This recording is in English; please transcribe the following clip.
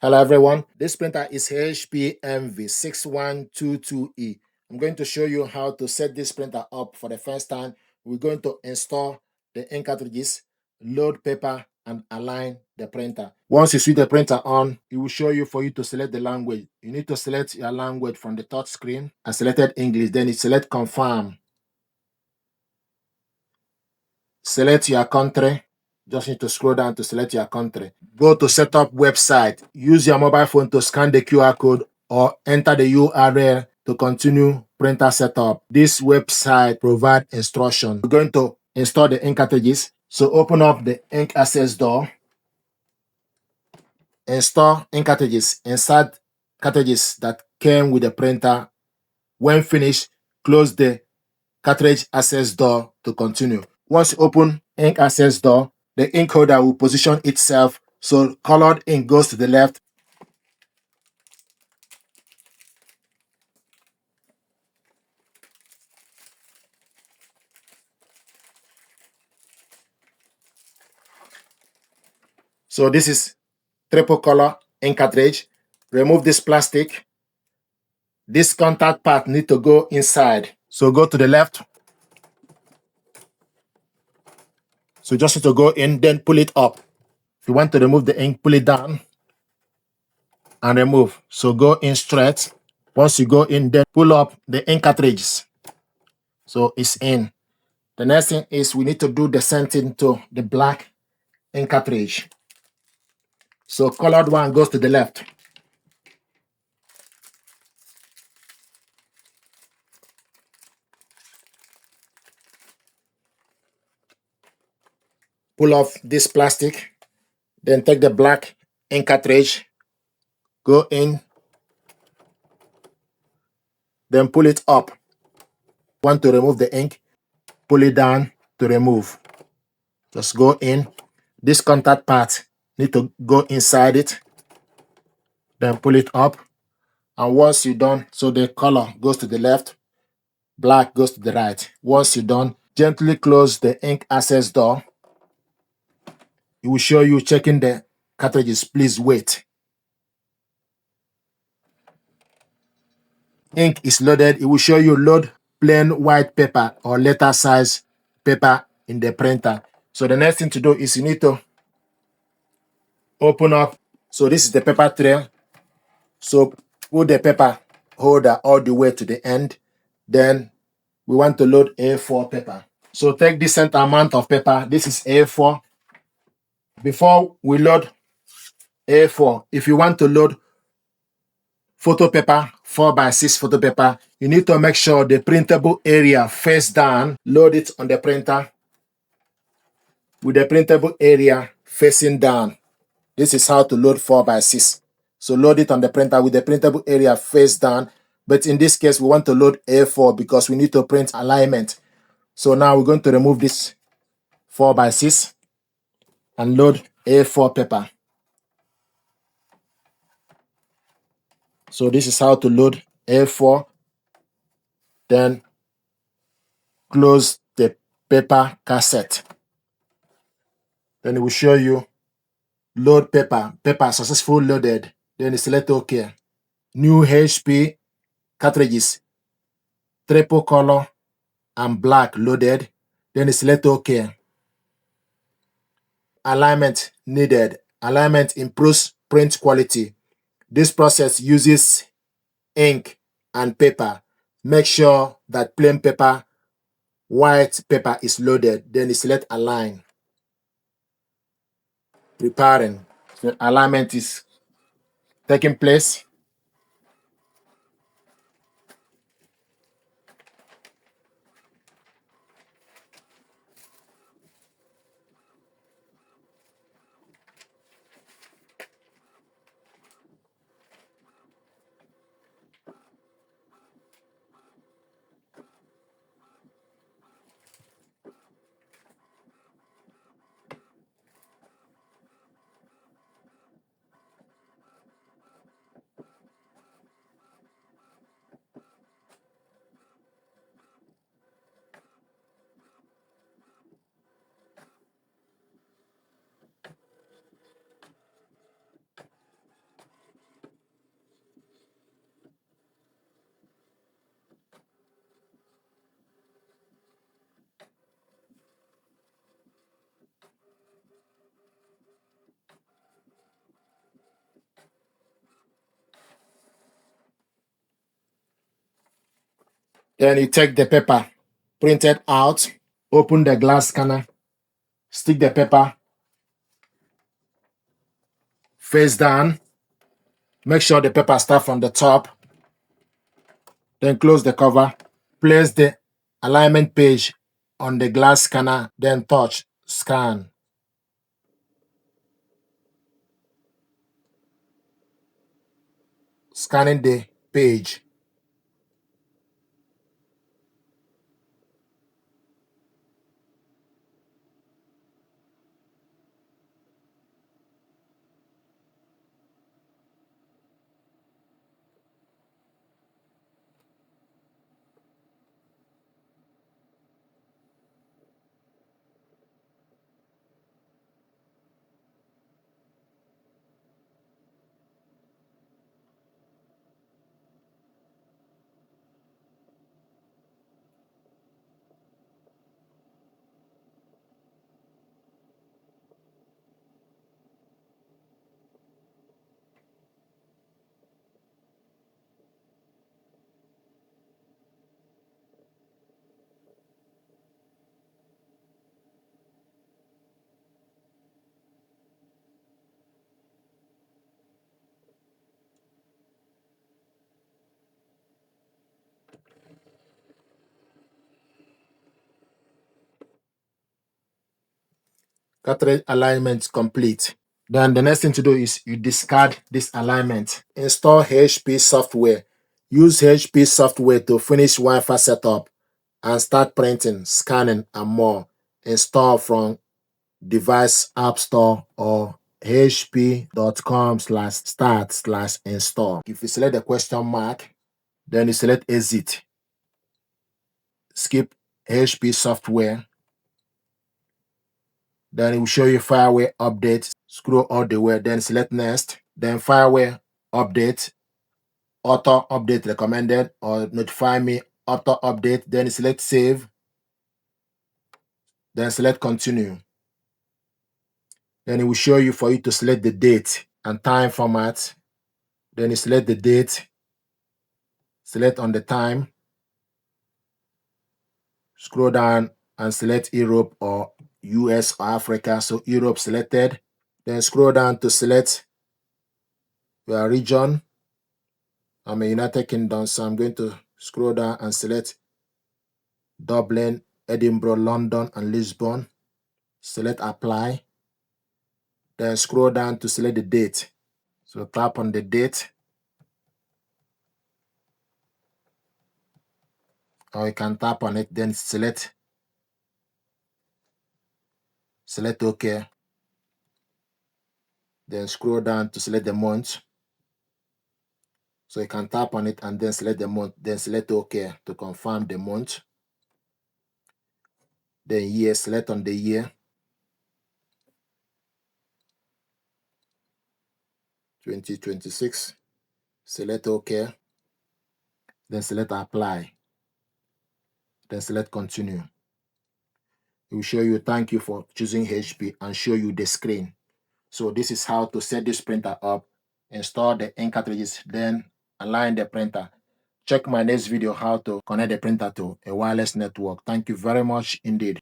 Hello everyone, this printer is HP MV6122E. I'm going to show you how to set this printer up for the first time. We're going to install the ink cartridges, load paper, and align the printer. Once you switch the printer on, it will show you for you to select the language. You need to select your language from the touch screen. I selected English, then you select confirm. Select your country. Just need to scroll down to select your country. Go to setup website. Use your mobile phone to scan the QR code or enter the URL to continue printer setup. This website provides instructions. We're going to install the ink cartridges. So open up the ink access door. Install ink cartridges. Insert cartridges that came with the printer. When finished, close the cartridge access door to continue. Once you open ink access door, the ink holder will position itself so colored ink goes to the left. So this is triple color ink cartridge. Remove this plastic. This contact part need to go inside. So go to the left. So just need to go in, then pull it up. If you want to remove the ink, pull it down and remove. So go in straight. Once you go in, then pull up the ink cartridges. So it's in. The next thing is we need to do the same thing to the black ink cartridge. So colored one goes to the left. Pull off this plastic. Then take the black ink cartridge. Go in. Then pull it up. Want to remove the ink. Pull it down to remove. Just go in. This contact part need to go inside it. Then pull it up. And once you're done, so the color goes to the left, black goes to the right. Once you're done, gently close the ink access door. It will show you checking the cartridges. Please wait. Ink is loaded. It will show you load plain white paper or letter size paper in the printer. So the next thing to do is you need to open up. So this is the paper tray. So put the paper holder all the way to the end. Then we want to load A4 paper. So take decent amount of paper. This is A4. Before we load A4, if you want to load photo paper, 4x6 photo paper, you need to make sure the printable area face down. Load it on the printer with the printable area facing down. This is how to load 4x6. So load it on the printer with the printable area face down. But in this case, we want to load A4 because we need to print alignment. So now we're going to remove this 4x6 and load A4 paper. So this is how to load A4. Then close the paper cassette. Then it will show you load paper. Paper successfully loaded. Then you select OK. New HP cartridges, triple color and black loaded. Then you select OK. Alignment needed. Alignment improves print quality. This process uses ink and paper. Make sure that plain paper, white paper is loaded. Then you select align. Preparing. The alignment is taking place. Then you take the paper printed out, open the glass scanner, stick the paper face down, make sure the paper starts from the top, then close the cover, place the alignment page on the glass scanner, then touch scan. Scanning the page. Cartridge alignment complete. Then the next thing to do is you discard this alignment. Install HP software. Use HP software to finish Wi-Fi setup and start printing, scanning, and more. Install from device app store or hp.com/start/install. If you select the question mark, then you select exit. Skip HP software. Then it will show you firmware update. Scroll all the way, then select next. Then firmware update, auto update recommended or notify me, auto update. Then select save. Then select continue. Then it will show you for you to select the date and time format. Then you select the date, select on the time, scroll down and select Europe or US or Africa. So Europe selected. Then scroll down to select your region. I'm in United Kingdom, so I'm going to scroll down and select Dublin, Edinburgh, London, and Lisbon. Select apply. Then scroll down to select the date. So tap on the date. Or you can tap on it, then select OK. Then scroll down to select the month. So you can tap on it and then select the month, then select OK to confirm the month. Then year, select on the year. 2026. Select OK. Then select apply. Then select continue. It will show you thank you for choosing HP and show you the screen. So this is how to set this printer up, install the ink cartridges, then align the printer. Check my next video how to connect the printer to a wireless network. Thank you very much indeed.